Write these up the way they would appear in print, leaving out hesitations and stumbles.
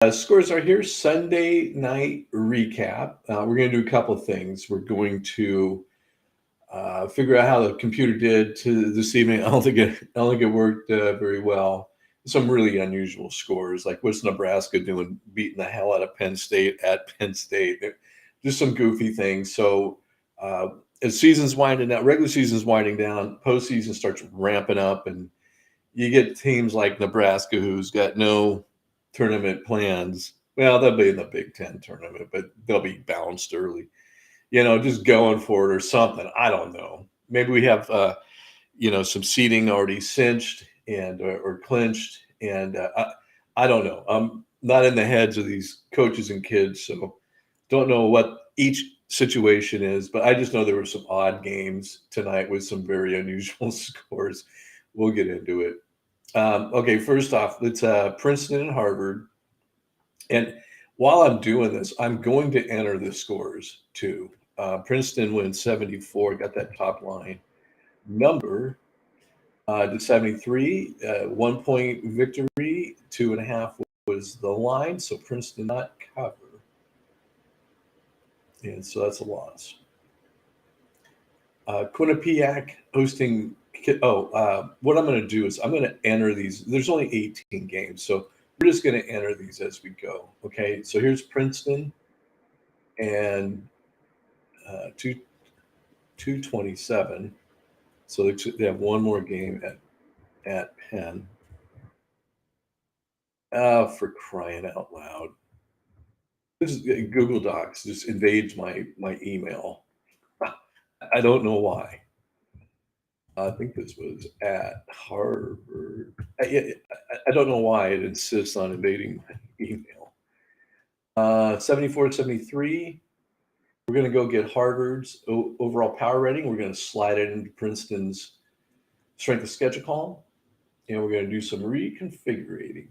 Scores are here. Sunday night recap. We're going to do a couple of things. We're going to figure out how the computer did to this evening. I don't think it worked very well. Some really unusual scores, like what's Nebraska doing, beating the hell out of Penn State at Penn State. Just some goofy things. So uh, as season's winding down, regular season's winding down, postseason starts ramping up, and you get teams like Nebraska who's got no tournament plans. Well, they'll be in the Big Ten tournament, but they'll be bounced early. Just going for it or something. I don't know. Maybe we have some seating already cinched and or clinched, and I don't know. I'm not in the heads of these coaches and kids, so don't know what each situation is. But I just know there were some odd games tonight with some very unusual scores. We'll get into it. Okay, first off, it's Princeton and Harvard. And while I'm doing this, I'm going to enter the scores too. Princeton wins 74, got that top line number to 73, 1 point victory, 2.5 was the line. So Princeton not cover. And so that's a loss. Quinnipiac hosting. What I'm going to do is I'm going to enter these. There's only 18 games, so we're just going to enter these as we go. Okay, so here's Princeton and 227. So they have one more game at Penn. For crying out loud! This is Google Docs just invades my email. I don't know why. I think this was at Harvard. I don't know why it insists on invading my email. 74, 73. We're going to go get Harvard's overall power rating. We're going to slide it into Princeton's strength of schedule column. And we're going to do some reconfiguring.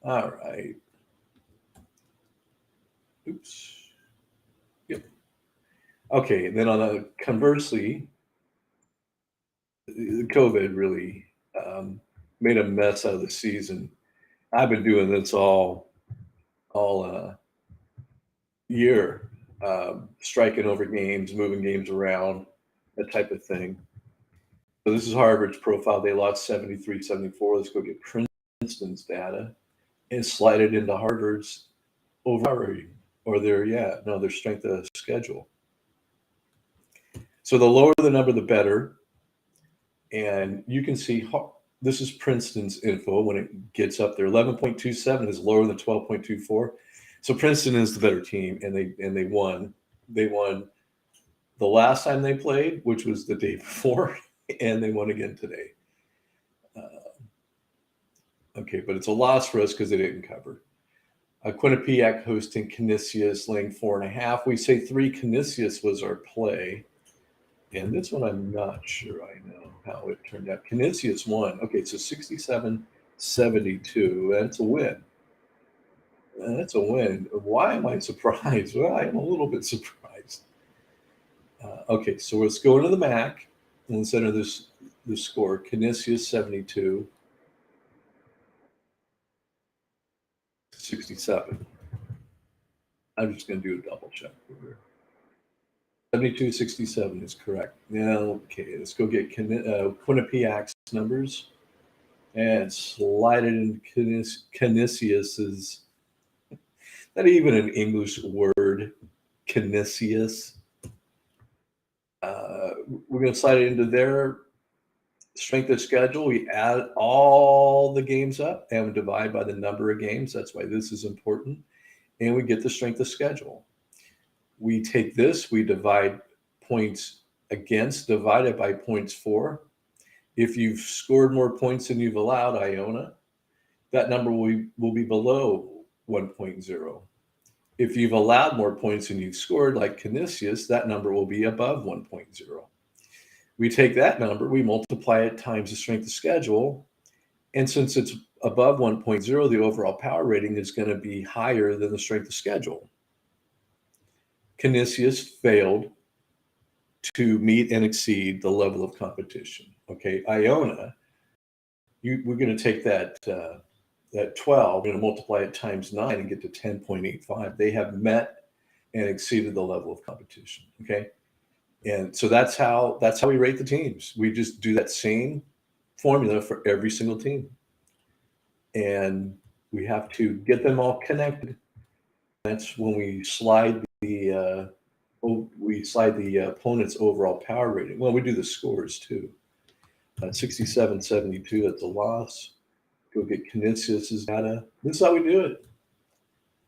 All right. Oops. Yep. Okay. And then on the conversely, COVID really made a mess out of the season. I've been doing this all year, striking over games, moving games around, that type of thing. So this is Harvard's profile. They lost 73, 74. Let's go get Princeton's data and slide it into Harvard's overall rating or their strength of schedule. So the lower the number, the better. And you can see this is Princeton's info when it gets up there. 11.27 is lower than 12.24. So Princeton is the better team, and they won. They won the last time they played, which was the day before, and they won again today. Okay, but it's a loss for us because they didn't cover. Quinnipiac hosting Canisius, laying 4.5. We say 3. Canisius was our play. And this one, I'm not sure I know how it turned out. Canisius won. Okay, so 67-72. That's a win. That's a win. Why am I surprised? Well, I am a little bit surprised. Okay, so let's go into the MAC and let's enter the score. Canisius 72. 67. I'm just going to do a double check here. 72-67 is correct. Now, okay, let's go get Quinnipiac's numbers and slide it into Canisius's. Not even an English word, Canisius. We're going to slide it into their strength of schedule. We add all the games up and we divide by the number of games. That's why this is important. And we get the strength of schedule. We take this, we divide points against, divided by points for. If you've scored more points than you've allowed, Iona, that number will be below 1.0. If you've allowed more points than you've scored, like Canisius, that number will be above 1.0. We take that number, we multiply it times the strength of schedule, and since it's above 1.0, the overall power rating is going to be higher than the strength of schedule. Canisius failed to meet and exceed the level of competition. Okay, Iona, we're going to take that at 12, we're going to multiply it times 9 and get to 10.85. They have met and exceeded the level of competition. Okay. And so that's how we rate the teams. We just do that same formula for every single team. And we have to get them all connected. That's when we slide the opponent's overall power rating. Well, we do the scores too. 67-72, that's a loss. Go get Canisius's data. This is how we do it.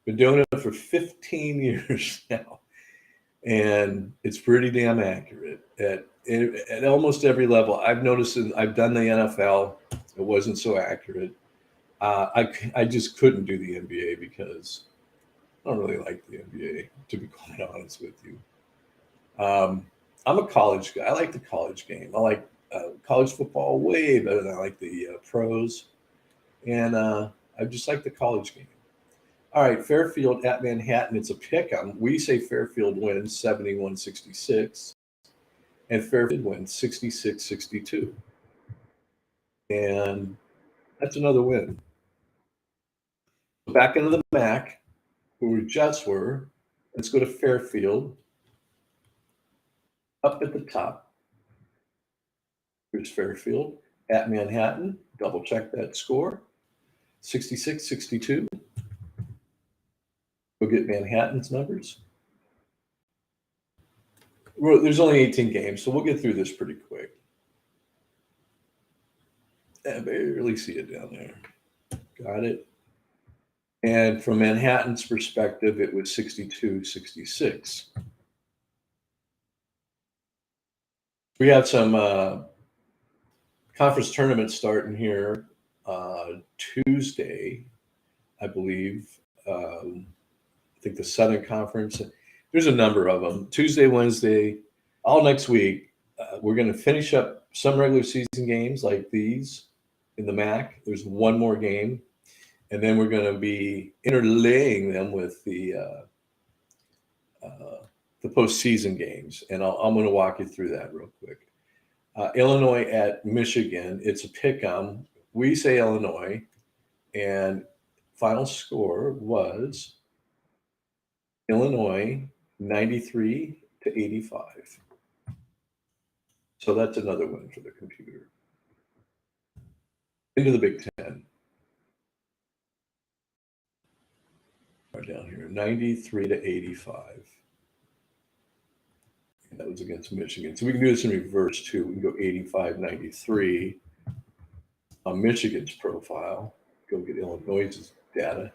Been doing it for 15 years now. And it's pretty damn accurate at almost every level. I've noticed, I've done the NFL. It wasn't so accurate. I just couldn't do the NBA because I don't really like the NBA, to be quite honest with you. I'm a college guy. I like the college game. I like college football way better than I like the pros. And I just like the college game. All right, Fairfield at Manhattan. It's a pick 'em. We say Fairfield wins 71-66, and Fairfield wins 66-62. And that's another win. Back into the MAC, where we just were. Let's go to Fairfield. Up at the top, here's Fairfield at Manhattan. Double check that score. 66-62. Go get Manhattan's numbers. Well, there's only 18 games, so we'll get through this pretty quick. I barely see it down there. Got it. And from Manhattan's perspective, it was 62-66. We have some conference tournaments starting here Tuesday, I believe. I think the Southern Conference. There's a number of them. Tuesday, Wednesday, all next week. We're going to finish up some regular season games like these in the MAC. There's one more game, and then we're going to be interlaying them with the postseason games. And I'm going to walk you through that real quick. Illinois at Michigan. It's a pick-em. We say Illinois, and final score was Illinois 93-85. So that's another win for the computer. Into the Big Ten. Right down here, 93-85. And that was against Michigan. So we can do this in reverse too. We can go 85-93 on Michigan's profile. Go get Illinois' data.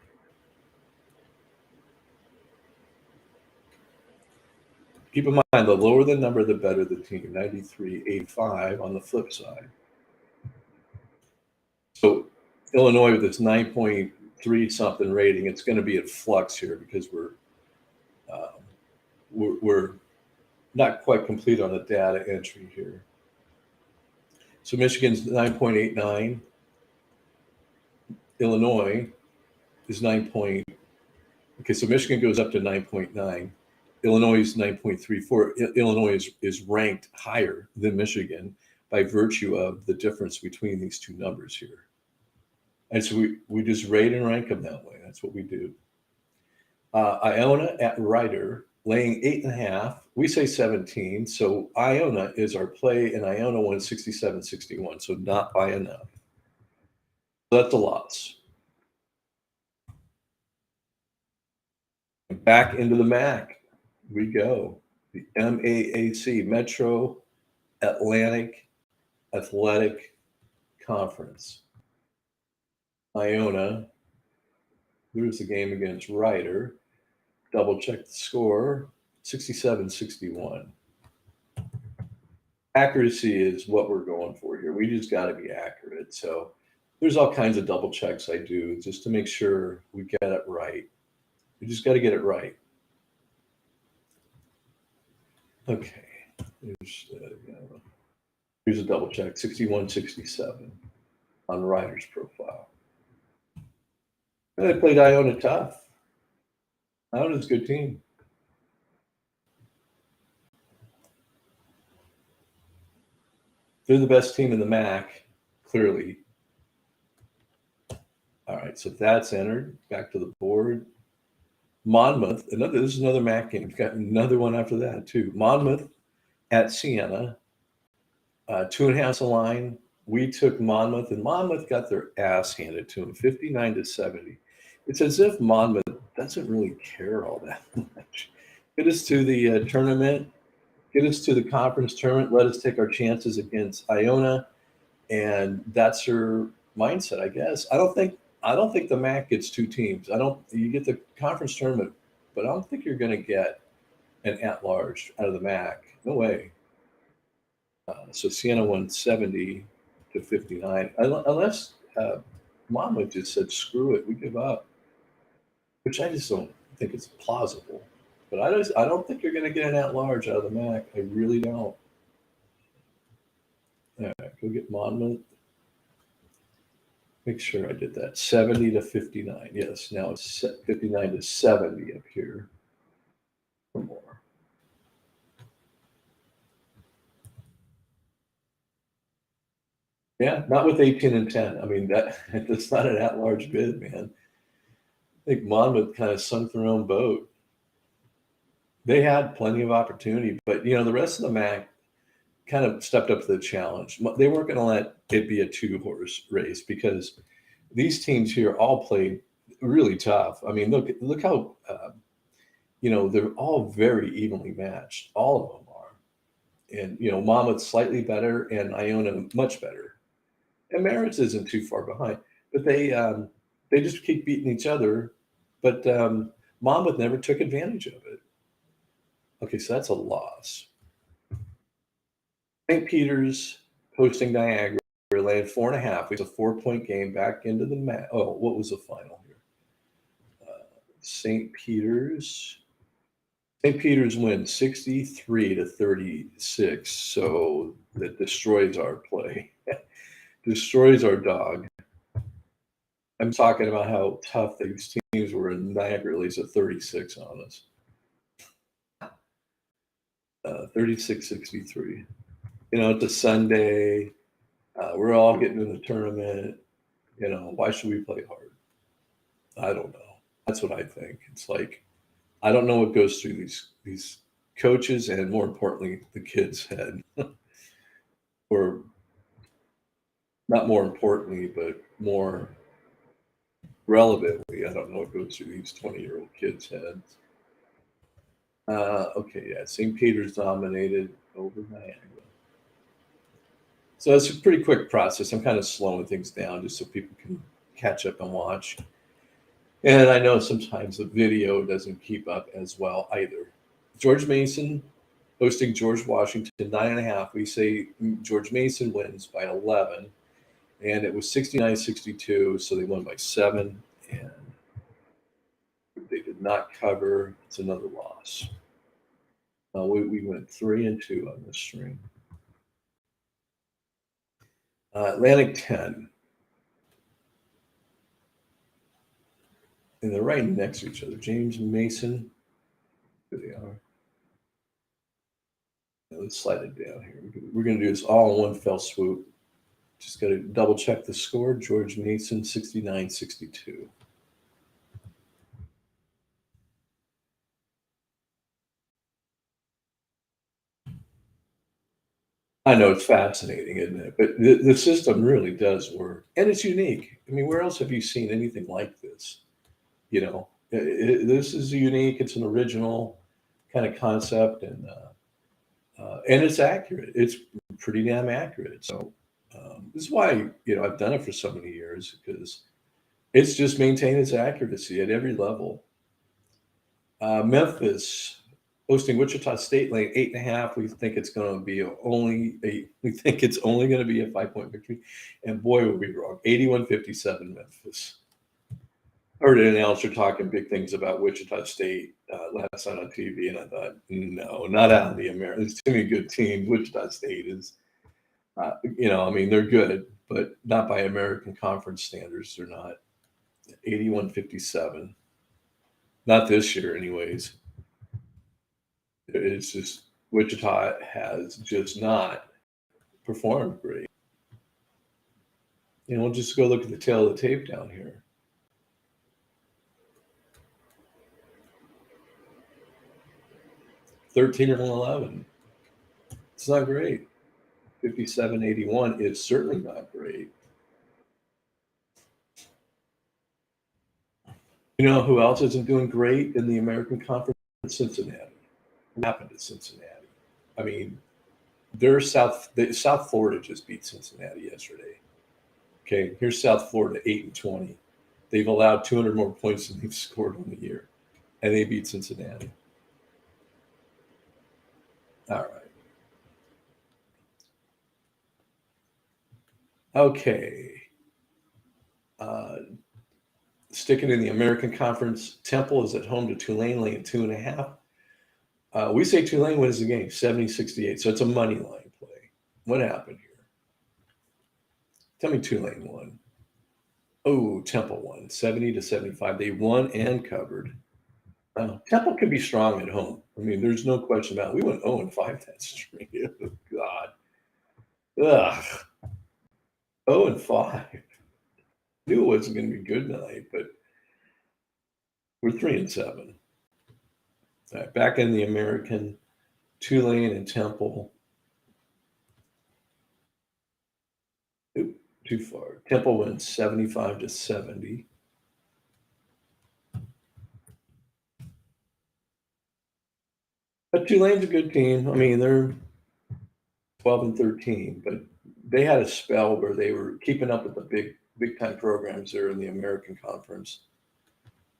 Keep in mind, the lower the number, the better the team. 93-85 on the flip side. So Illinois with its 9.3 something rating, it's going to be at flux here because we're not quite complete on the data entry here. So Michigan's 9.89. Illinois is 9. Okay, so Michigan goes up to 9.9. Illinois is 9.34. Illinois is ranked higher than Michigan by virtue of the difference between these two numbers here. And so we just rate and rank them that way. That's what we do. Iona at Rider, laying 8.5. We say 17. So Iona is our play, and Iona won 67-61. So not by enough. So that's a loss. Back into the MAC we go. The MAAC, Metro Atlantic Athletic Conference. Iona, there's the game against Rider. Double check the score, 67-61. Accuracy is what we're going for here. We just got to be accurate. So there's all kinds of double checks I do just to make sure we get it right. We just got to get it right. Okay. Here's a double check, 61-67 on Rider's profile. And they played Iona tough. Iona's a good team. They're the best team in the MAC, clearly. All right, so that's entered. Back to the board. Monmouth, this is another MAC game. We've got another one after that too. Monmouth at Siena, 2.5 a line. We took Monmouth, and Monmouth got their ass handed to them, 59-70. It's as if Monmouth doesn't really care all that much. Get us to the tournament, get us to the conference tournament, let us take our chances against Iona, and that's her mindset, I guess. I don't think the MAC gets two teams. I don't. You get the conference tournament, but I don't think you're going to get an at-large out of the MAC. No way. So Siena won 70-59, unless Monmouth just said, "Screw it, we give up," which I just don't think it's plausible. But I don't think you're going to get an at-large out of the MAC. I really don't. All right, go get Monmouth. Make sure I did that. 70-59. Yes, now it's 59-70 up here for more. Yeah, not with 18-10. I mean, that's not an at-large bid, man. I think Monmouth kind of sunk their own boat. They had plenty of opportunity, but the rest of the MAC kind of stepped up to the challenge. They weren't going to let it be a two-horse race because these teams here all played really tough. I mean, look how they're all very evenly matched. All of them are, and Monmouth's slightly better, and Iona much better, and Marist isn't too far behind. But they just keep beating each other. But Monmouth never took advantage of it. Okay, so that's a loss. St. Peter's hosting Niagara. Laying 4.5. It's a 4-point game back into the mat. Oh, what was the final here? St. Peter's. St. Peter's wins 63-36. So that destroys our play. Destroys our dog. I'm talking about how tough these teams were, and Niagara lays a 36 on us. 36-63. It's a Sunday. We're all getting in the tournament. Why should we play hard? I don't know. That's what I think. It's like, I don't know what goes through these coaches and, more importantly, the kids' head. Or not more importantly, but more relevantly, I don't know what goes through these 20-year-old kids' heads. Okay, yeah, St. Peter's dominated over Niagara. So it's a pretty quick process. I'm kind of slowing things down just so people can catch up and watch. And I know sometimes the video doesn't keep up as well either. George Mason hosting George Washington, 9.5. We say George Mason wins by 11. And it was 69-62, so they won by 7. And they did not cover. It's another loss. We went 3-2 on this string. Atlantic 10. And they're right next to each other. James Mason. Here they are. Now let's slide it down here. We're going to do this all in one fell swoop. Just got to double check the score. George Mason, 69-62. I know it's fascinating, isn't it? But the system really does work, and it's unique. I mean, where else have you seen anything like this? This is unique. It's an original kind of concept, and it's accurate. It's pretty damn accurate. So this is why I've done it for so many years, because it's just maintained its accuracy at every level. Memphis hosting Wichita State, laying 8.5. We think it's going to be only going to be a 5-point victory, and boy, were we wrong. 81-57 Memphis. I heard an announcer talking big things about Wichita State last night on TV, and I thought, no, not out of the America. There's too many good teams. Wichita State is, I mean, they're good, but not by American Conference standards. They're not. 81-57. Not this year, anyways. It's just Wichita has just not performed great. Just go look at the tail of the tape down here. 13 and 11. It's not great. 57-81 is certainly not great. You know who else isn't doing great in the American Conference? Cincinnati. What happened to Cincinnati? I mean, South Florida just beat Cincinnati yesterday. Okay, here's South Florida 8-20. They've allowed 200 more points than they've scored on the year, and they beat Cincinnati. All right. Okay. Sticking in the American Conference, Temple is at home to Tulane, laying 2.5. We say Tulane wins the game, 70-68. So it's a money line play. What happened here? Tell me Tulane won. Oh, Temple won, 70-75. They won and covered. Temple could be strong at home. I mean, there's no question about it. We went 0-5 that string. Oh, God. Ugh. 0-5. Knew it wasn't going to be good tonight, but we're 3-7. All right, back in the American, Tulane and Temple. Oop, too far. Temple wins 75-70. But Tulane's a good team. I mean, they're 12-13, but they had a spell where they were keeping up with the big time programs there in the American Conference.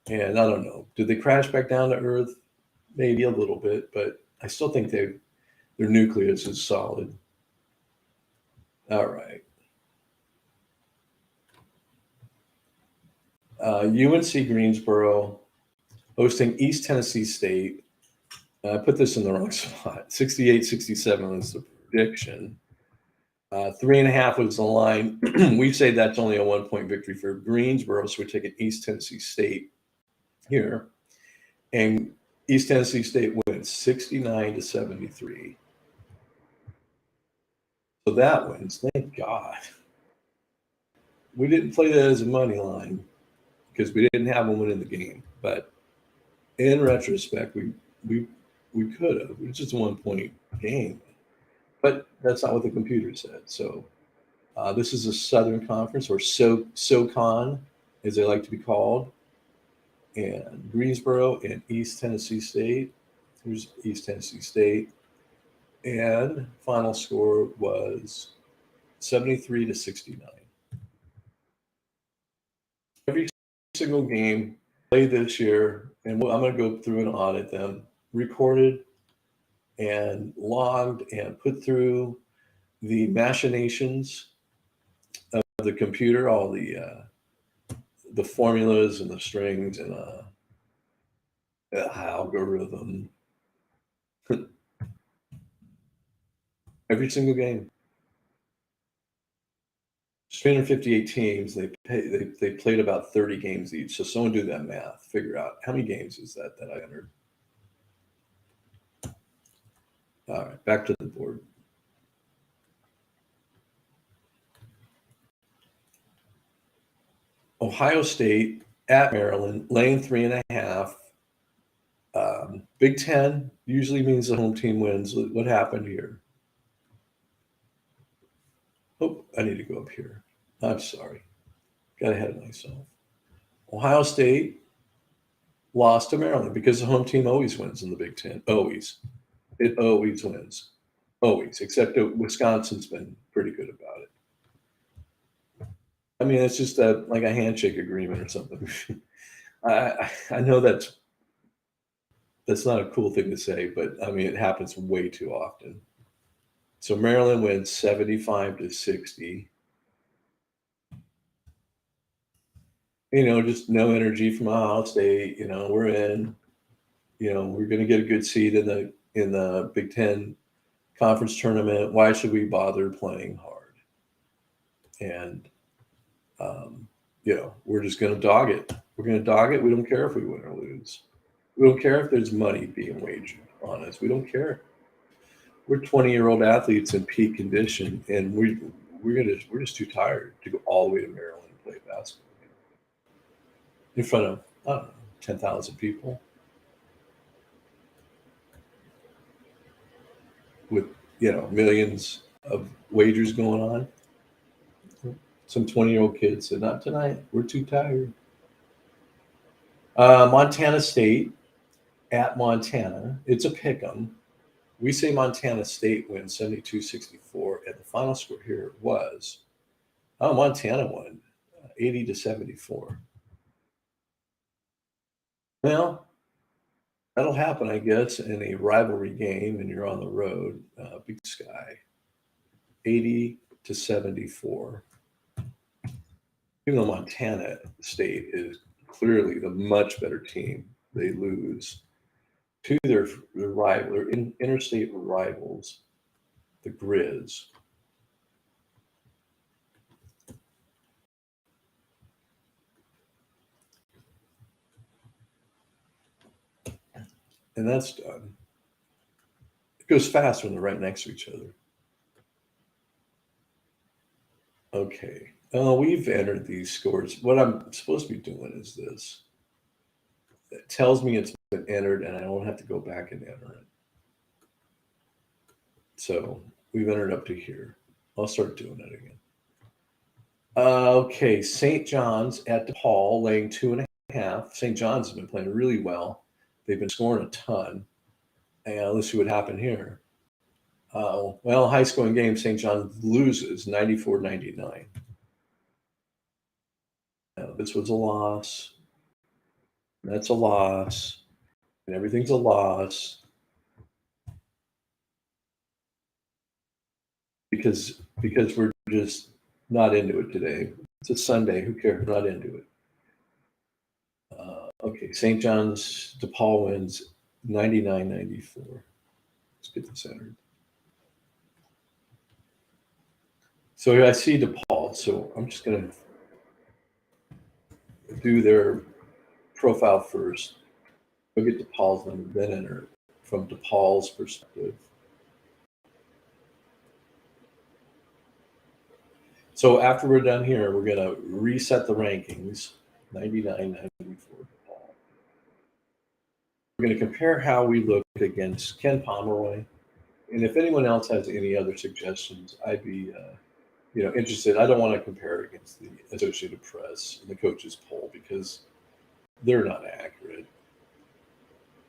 And I don't know, did they crash back down to earth? Maybe a little bit, but I still think their nucleus is solid. All right. UNC Greensboro hosting East Tennessee State. I put this in the wrong spot. 68-67 was the prediction. 3.5 was the line. We say that's only a 1-point victory for Greensboro, so we're taking East Tennessee State here. And East Tennessee State wins 69-73. So that wins. Thank God. We didn't play that as a money line because we didn't have them winning the game. But in retrospect, we could have. It was just a 1-point game. But that's not what the computer said. So this is a Southern Conference, or SoCon, as they like to be called. And Greensboro and East Tennessee State. Here's East Tennessee State. And final score was 73-69. Every single game played this year, and I'm going to go through and audit them, recorded and logged and put through the machinations of the computer, all the formulas and the strings and the algorithm. Every single game. 358 teams. They played about 30 games each. So someone do that math. Figure out how many games is that I entered. All right, back to the board. Ohio State at Maryland, laying 3.5. Big Ten usually means the home team wins. What happened here? Oh, I need to go up here. I'm sorry. Got ahead of myself. Ohio State lost to Maryland because the home team always wins in the Big Ten. Always. It always wins. Always. Except that Wisconsin's been pretty good about it. I mean, it's just like a handshake agreement or something. I know that's not a cool thing to say, but I mean, it happens way too often. So Maryland wins 75-60. Just no energy from Ohio State. We're in. We're going to get a good seed in the Big Ten conference tournament. Why should we bother playing hard? And we're just going to dog it. We're going to dog it. We don't care if we win or lose. We don't care if there's money being wagered on us. We don't care. We're 20-year-old athletes in peak condition, and we're just too tired to go all the way to Maryland and play basketball in front of 10,000 people. millions of wagers going on. Some 20-year-old kids said, "Not tonight. We're too tired." Montana State at Montana. It's a pick 'em. We say Montana State wins 72-64, and the final score here was Montana won 80-74. Well, that'll happen, I guess, in a rivalry game, and you're on the road. Big Sky, 80-74. Even though Montana State is clearly the much better team, they lose to their rival, their interstate rivals, the Grizz. And that's done. It goes fast when they're right next to each other. Okay. We've entered these scores. What I'm supposed to be doing is this. It tells me it's been entered, and I don't have to go back and enter it. So we've entered up to here. I'll start doing it again. Okay, St. John's at DePaul, laying 2.5. St. John's has been playing really well. They've been scoring a ton. And let's see what happened here. Well, high scoring game, St. John's loses 94-99. This was a loss. That's a loss. And everything's a loss. Because we're just not into it today. It's a Sunday. Who cares? We're not into it. Okay, St. John's, DePaul wins 99-94. Let's get this entered. So I see DePaul. So I'm just going to do their profile first. Look at DePaul's number, then enter from DePaul's perspective. So after we're done here, we're going to reset the rankings, 99-94. We're going to compare how we look against Ken Pomeroy. And if anyone else has any other suggestions, I'd be interested. I don't want to compare it against the Associated Press and the coaches poll because they're not accurate.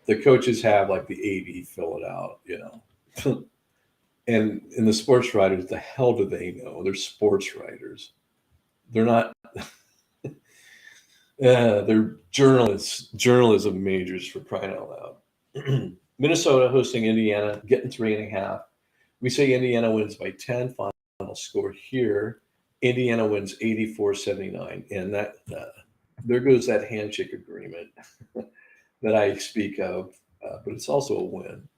The coaches have like the AD fill it out, and the sports writers, the hell do they know? They're sports writers. They're not. They're journalists, journalism majors for crying out loud. Minnesota hosting Indiana, getting 3.5. We say Indiana wins by 10. Final score here. Indiana wins 84-79. And that there goes that handshake agreement that I speak of, but it's also a win.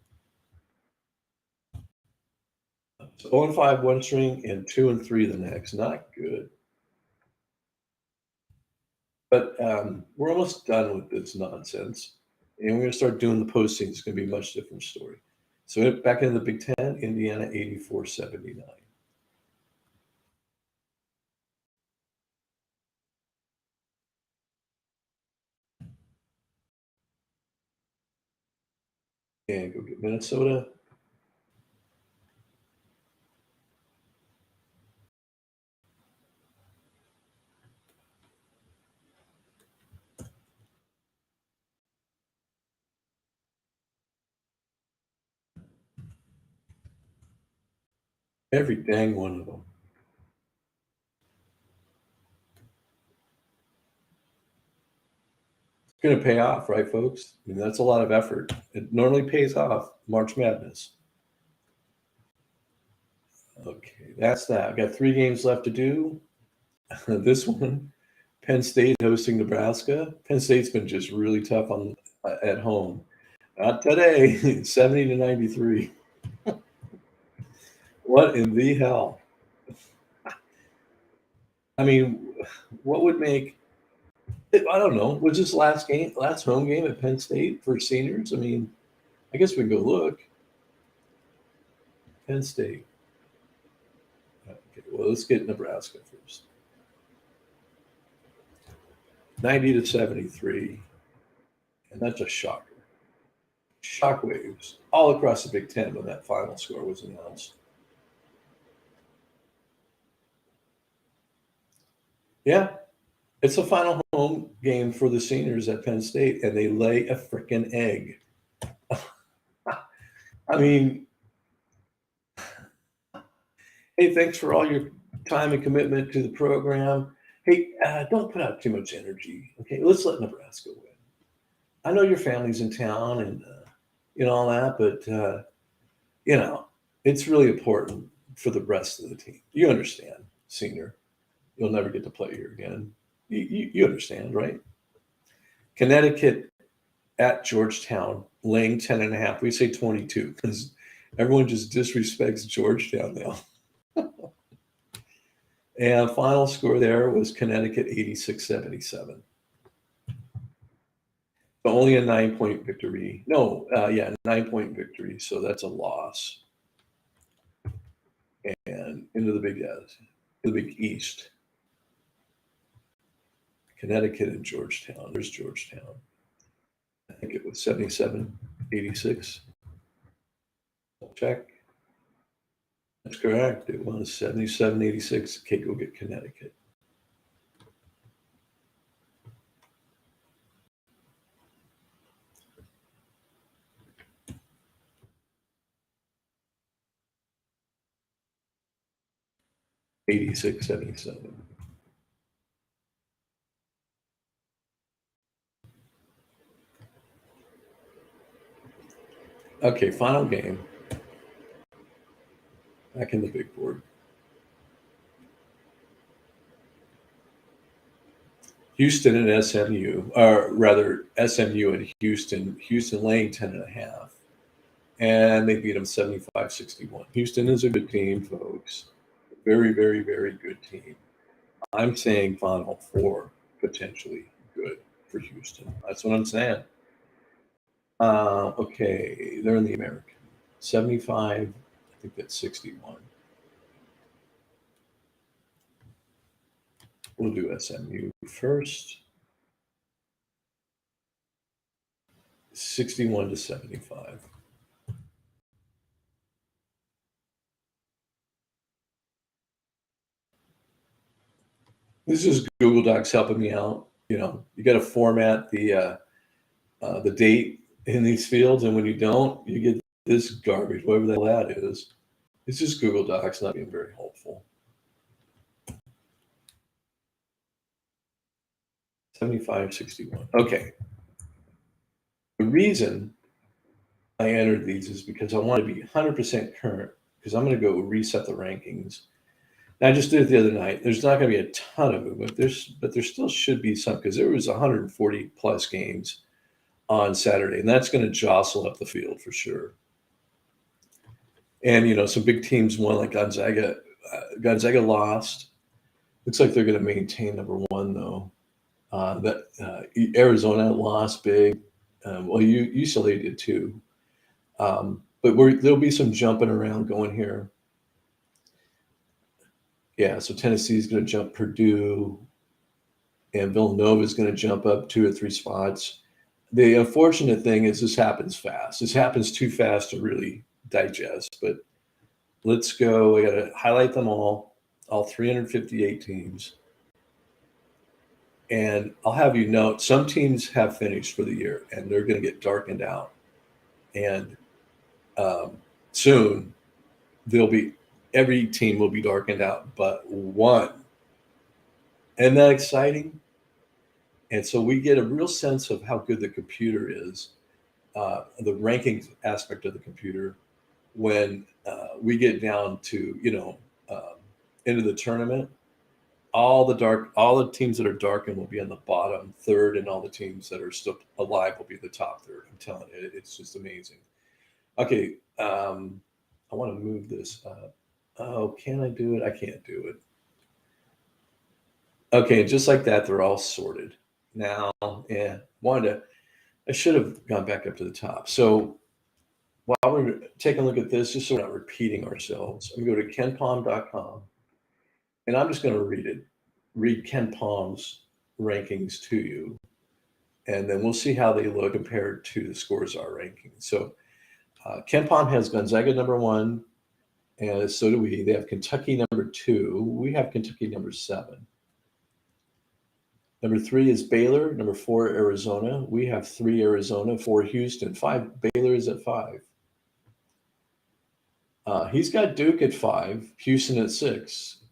So 0-5 one string and 2-3 the next. Not good. But we're almost done with this nonsense. And we're going to start doing the posting. It's going to be a much different story. So back into the Big Ten, Indiana 84-79. And go get Minnesota. Every dang one of them. It's going to pay off, right, folks? I mean, that's a lot of effort. It normally pays off. March Madness. Okay, that's that. I've got 3 games left to do. This one, Penn State hosting Nebraska. Penn State's been just really tough on at home. Not today. 70-93. What in the hell? I mean, what would make? I don't know. Was this last home game at Penn State for seniors? I mean, I guess we can go look. Penn State. Okay, well, let's get Nebraska first. 90-73, and that's a shocker. shockwaves all across the Big Ten when that final score was announced. Yeah, it's a final home game for the seniors at Penn State, and they lay a freaking egg. I mean, hey, thanks for all your time and commitment to the program. Hey, don't put out too much energy. Okay, let's let Nebraska win. I know your family's in town and all that, but it's really important for the rest of the team. You understand, senior. You'll never get to play here again. You understand, right? Connecticut at Georgetown, laying 10.5. We say 22 because everyone just disrespects Georgetown now. And final score there was Connecticut 86-77. But only a 9-point victory. No, 9-point victory. So that's a loss. And into the Big East. Connecticut and Georgetown. There's Georgetown. I think it was 77-86. Check. That's correct. It was 77-86. Okay, go get Connecticut. $86-77. Okay, final game. Back in the big board. Houston and SMU, or rather SMU and Houston. Houston laying 10.5. And they beat them 75-61. Houston is a good team, folks. Very, very, very good team. I'm saying Final Four, potentially good for Houston. That's what I'm saying. Okay, they're in the American. 75, I think that's 61. We'll do SMU first. 61-75. This is Google Docs helping me out. You got to format the date in these fields, and when you don't, you get this garbage, whatever the hell that is. It's just Google Docs not being very helpful. 75-61. Okay. The reason I entered these is because I want to be 100% current, because I'm going to go reset the rankings. And I just did it the other night. There's not going to be a ton of movement, but there still should be some, because there was 140 plus games on Saturday, and that's going to jostle up the field for sure. And some big teams won, like Gonzaga. Gonzaga lost. Looks like they're going to maintain number one though. Arizona lost big. Well, UCLA did too. But there'll be some jumping around going here. Yeah, so Tennessee is going to jump Purdue, and Villanova is going to jump up 2 or 3 spots. The unfortunate thing is this happens fast. This happens too fast to really digest. But let's go. I got to highlight them all 358 teams. And I'll have you note, some teams have finished for the year, and they're going to get darkened out. And soon, every team will be darkened out but one. Isn't that exciting? And so we get a real sense of how good the computer is, the rankings aspect of the computer, when we get down to into the tournament. All the teams that are darkened will be on the bottom third, and all the teams that are still alive will be the top third. I'm telling you, it's just amazing. Okay, I want to move this up. Oh, can I do it? I can't do it. Okay, just like that, they're all sorted. Now, I should have gone back up to the top. So while we're taking a look at this, just so we're not repeating ourselves, I'm going to go to kenpom.com, and I'm just going to read Ken Palm's rankings to you. and then we'll see how they look compared to the scores are ranking. So KenPom has Gonzaga #1, and so do we. They have Kentucky #2. We have Kentucky #7. #3 is Baylor. #4, Arizona. We have 3 Arizona, 4 Houston, 5 Baylor is at 5. He's got Duke at 5, Houston at 6.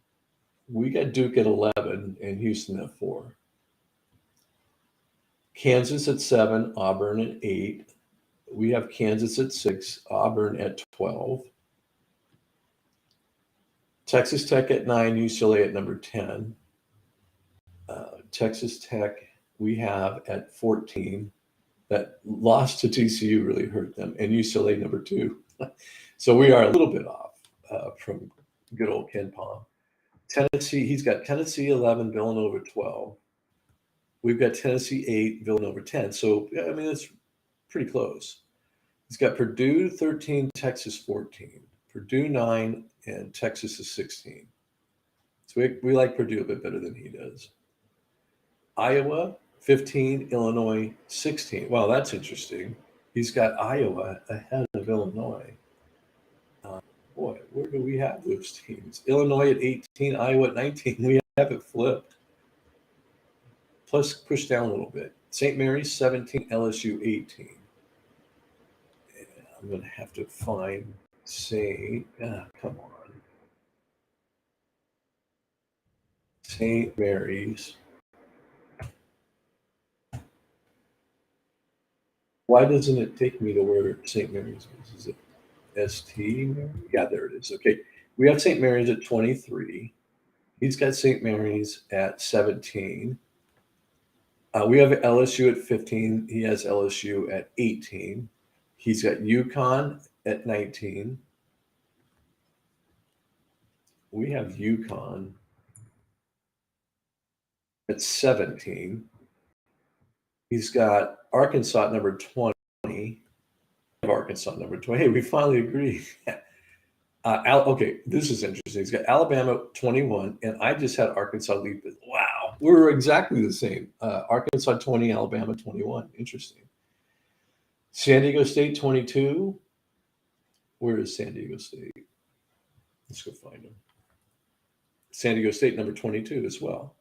We got Duke at 11 and Houston at 4. Kansas at 7, Auburn at 8. We have Kansas at 6, Auburn at 12. Texas Tech at 9, UCLA at #10. Texas Tech we have at 14. That loss to TCU really hurt them, and UCLA #2. So we are a little bit off from good old KenPom. Tennessee, he's got Tennessee 11, Villanova 12. We've got Tennessee 8, Villanova 10. So, I mean, it's pretty close. He's got Purdue 13, Texas 14. Purdue 9, and Texas is 16. So we like Purdue a bit better than he does. Iowa 15, Illinois 16. Wow, that's interesting. He's got Iowa ahead of Illinois. Boy, where do we have those teams? Illinois at 18, Iowa at 19. We have it flipped. Plus pushed down a little bit. St. Mary's 17, LSU 18. And I'm going to have to find St. Come on. St. Mary's. Why doesn't it take me to where St. Mary's is? Is it ST? Yeah, there it is. Okay. We have St. Mary's at 23. He's got St. Mary's at 17. We have LSU at 15. He has LSU at 18. He's got UConn at 19. We have UConn at 17. He's got Arkansas at #20. Arkansas #20. Hey, we finally agree. Okay, this is interesting. He's got Alabama 21, and I just had Arkansas lead. Wow, we're exactly the same. Arkansas 20, Alabama 21. Interesting. San Diego State 22. Where is San Diego State? Let's go find him. San Diego State #22 as well.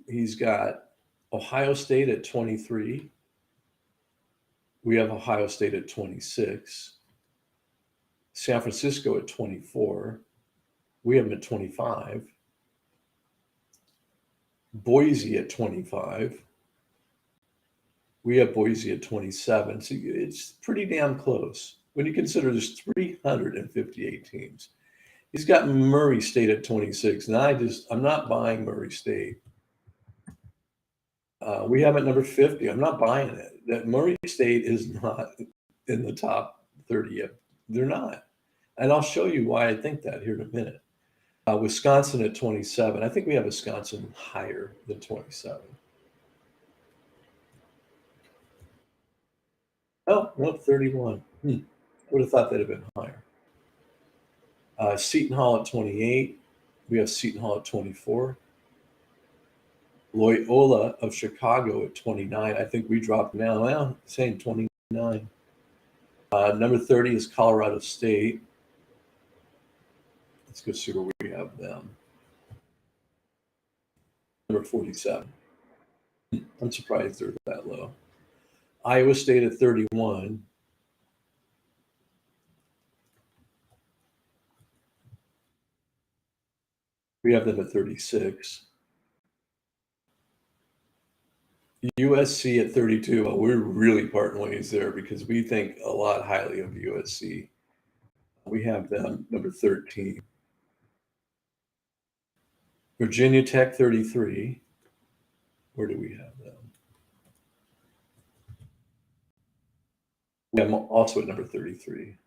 He's got Ohio State at 23. We have Ohio State at 26. San Francisco at 24. We have them at 25. Boise at 25. We have Boise at 27. So it's pretty damn close when you consider there's 358 teams. He's got Murray State at 26. And I'm not buying Murray State. We have at #50. I'm not buying it. That Murray State is not in the top 30 yet. They're not. And I'll show you why I think that here in a minute. Wisconsin at 27. I think we have Wisconsin higher than 27. Oh, no, 31. I would have thought that'd have been higher. Seton Hall at 28. We have Seton Hall at 24. Loyola of Chicago at 29. I think we dropped now. Well, same 29. #30 is Colorado State. Let's go see where we have them. #47. I'm surprised they're that low. Iowa State at 31. We have them at 36. USC at 32. Well, we're really parting ways there because we think a lot highly of USC. We have them #13. Virginia Tech 33. Where do we have them? We have them also at #33.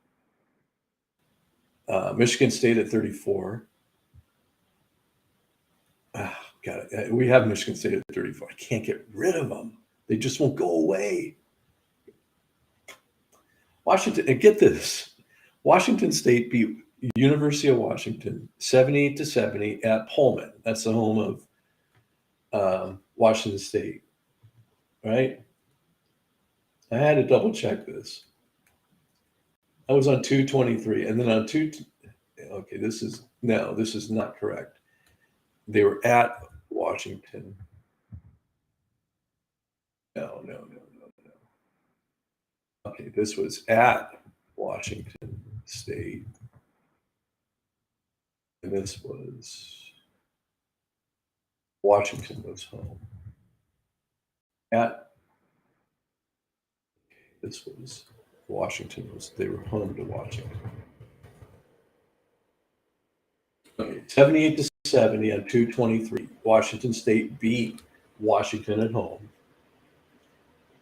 Michigan State at 34. Got it. We have Michigan State at 34. I can't get rid of them. They just won't go away. Washington, and get this. Washington State beat University of Washington 78-70 at Pullman. That's the home of Washington State, right? I had to double check this. I was on 223, and then on two. Okay, this is not correct. They were at Washington. No. Okay, this was at Washington State, and this was Washington was home. At this was Washington was they were home to Washington. Okay, 78 to 70 on 223. Washington State beat Washington at home.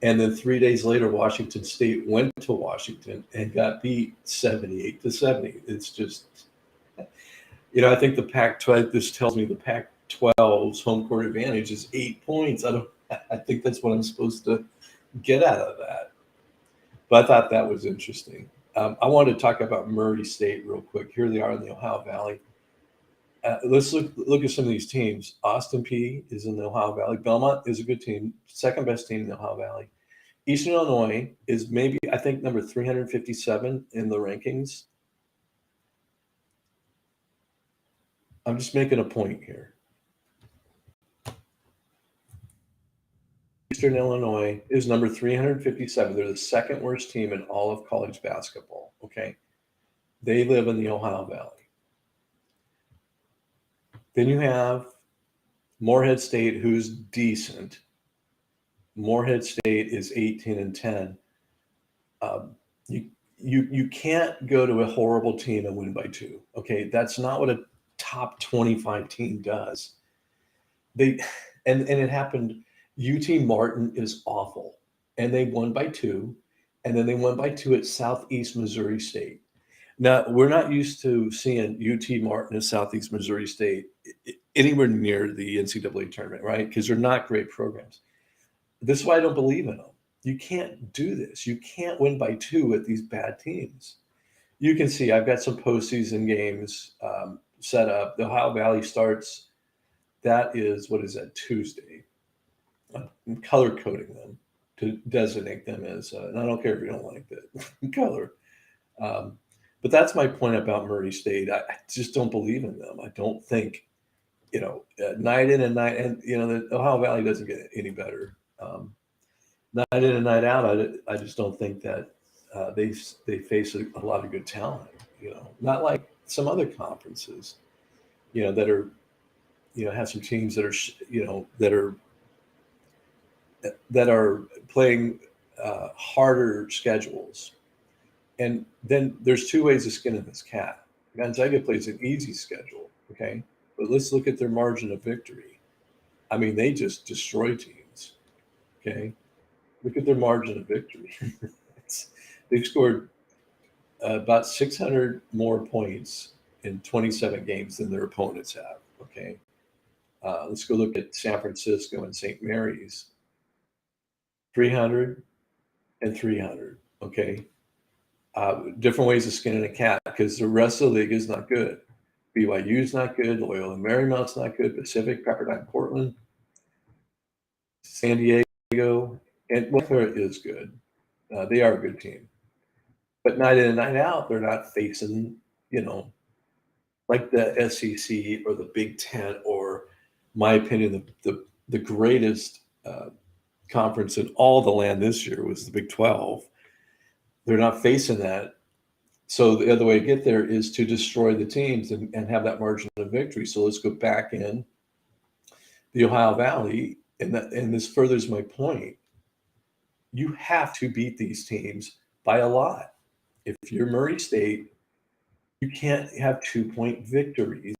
And then 3 days later, Washington State went to Washington and got beat 78 to 70. It's just, I think the Pac-12. This tells me the Pac-12's home court advantage is 8 points. I think that's what I'm supposed to get out of that. But I thought that was interesting. I wanted to talk about Murray State real quick. Here they are in the Ohio Valley. Let's look at some of these teams. Austin Peay is in the Ohio Valley. Belmont is a good team, second best team in the Ohio Valley. Eastern Illinois is maybe, I think, number 357 in the rankings. I'm just making a point here. Eastern Illinois is number 357. They're the second worst team in all of college basketball. Okay. They live in the Ohio Valley. Then you have Morehead State, who's decent. Morehead State is 18 and 10. You can't go to a horrible team and win by 2. Okay, that's not what a top 25 team does. And it happened. UT Martin is awful, and they won by 2, and then they won by 2 at Southeast Missouri State. Now, we're not used to seeing UT Martin and Southeast Missouri State anywhere near the NCAA tournament, right? Because they're not great programs. This is why I don't believe in them. You can't do this. You can't win by 2 with these bad teams. You can see I've got some postseason games set up. The Ohio Valley starts. That is, what is that, Tuesday? I'm color coding them to designate them as, and I don't care if you don't like that color. But that's my point about Murray State. I just don't believe in them. I don't think, night in and night, and the Ohio Valley doesn't get any better. Night in and night out, I just don't think that they face a lot of good talent. Not like some other conferences, that are, have some teams that are, that are playing harder schedules. And then there's 2 ways of skinning this cat. Gonzaga plays an easy schedule, okay? But let's look at their margin of victory. I mean, they just destroy teams, okay? Look at their margin of victory. They've scored about 600 more points in 27 games than their opponents have, okay? Let's go look at San Francisco and St. Mary's. 300 and 300, okay? Different ways of skinning a cat, because the rest of the league is not good. BYU's not good. Loyola Marymount's not good. Pacific, Pepperdine, Portland, San Diego, and Montclair is good. They are a good team. But night in and night out, they're not facing, like the SEC or the Big Ten, or, my opinion, the greatest conference in all the land this year was the Big 12. They're not facing that. So the other way to get there is to destroy the teams and have that margin of victory. So let's go back in the Ohio Valley, and this furthers my point. You have to beat these teams by a lot. If you're Murray State, you can't have 2-point victories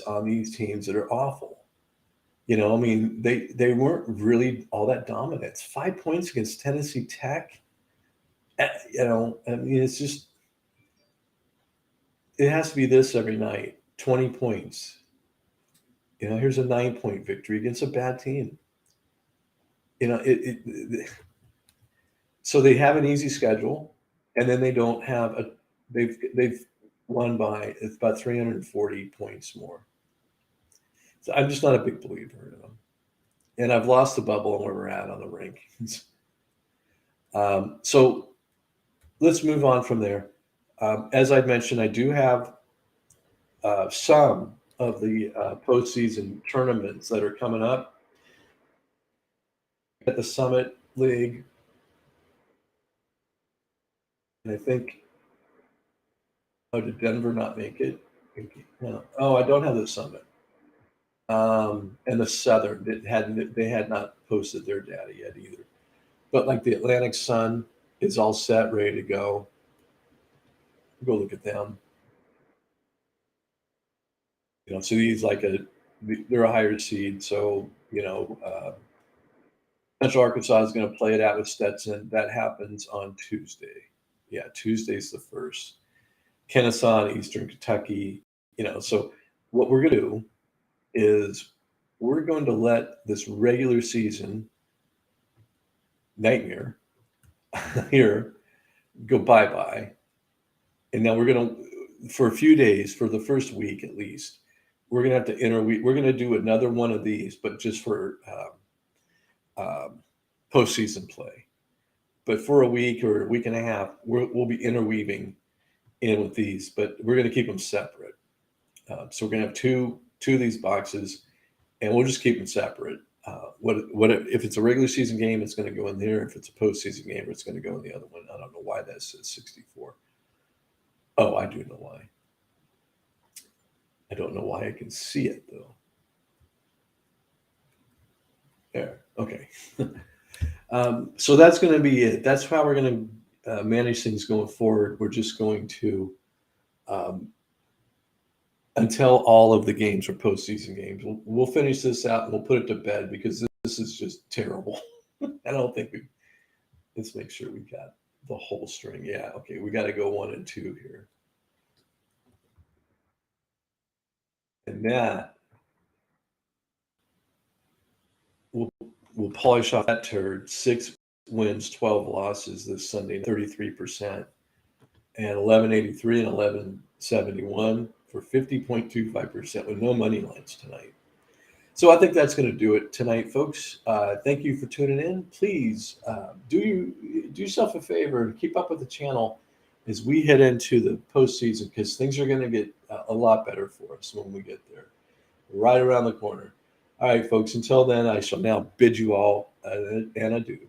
on these teams that are awful. They weren't really all that dominant. 5 points against Tennessee Tech. It's just, it has to be this every night. 20 points. Here's a 9-point victory against a bad team. So they have an easy schedule, and then they don't have they've won by, it's about 340 points more. So I'm just not a big believer in them. and I've lost the bubble on where we're at on the rankings. So let's move on from there. As I mentioned, I do have some of the postseason tournaments that are coming up at the Summit League, and I think, oh, did Denver not make it? No. Oh, I don't have the Summit. And the Southern, they had not posted their data yet either. But like the Atlantic Sun is all set, ready to go. Go look at them. So these they're a higher seed. So Central Arkansas is going to play it out with Stetson. That happens on Tuesday. Yeah, Tuesday's the first. Kennesaw and Eastern Kentucky. So what we're going to do is we're going to let this regular season nightmare here go bye-bye. And now we're going to, for a few days, for the first week at least, we're going to have to interweave. We're going to do another one of these, but just for postseason play. But for a week or a week and a half, we'll be interweaving in with these, but we're going to keep them separate. So we're going to have two of these boxes, and we'll just keep them separate. If it's a regular season game, it's going to go in there. If it's a postseason game, it's going to go in the other one. I don't know why that says 64. Oh, I do know why. I don't know why I can see it though. There. Okay. So that's going to be it. That's how we're going to manage things going forward. We're just going to, until all of the games are postseason games, we'll finish this out and we'll put it to bed because this is just terrible. I don't think let's make sure we got the whole string. Yeah. Okay. We got to go 1 and 2 here. And that we'll polish off that turd. 6 wins, 12 losses this Sunday, 33%, and 1183 and 1171 for 50.25% with no money lines tonight. So I think that's going to do it tonight, folks. Thank you for tuning in. Please do yourself a favor and keep up with the channel as we head into the postseason because things are going to get a lot better for us when we get there, right around the corner. All right, folks, until then, I shall now bid you all an adieu.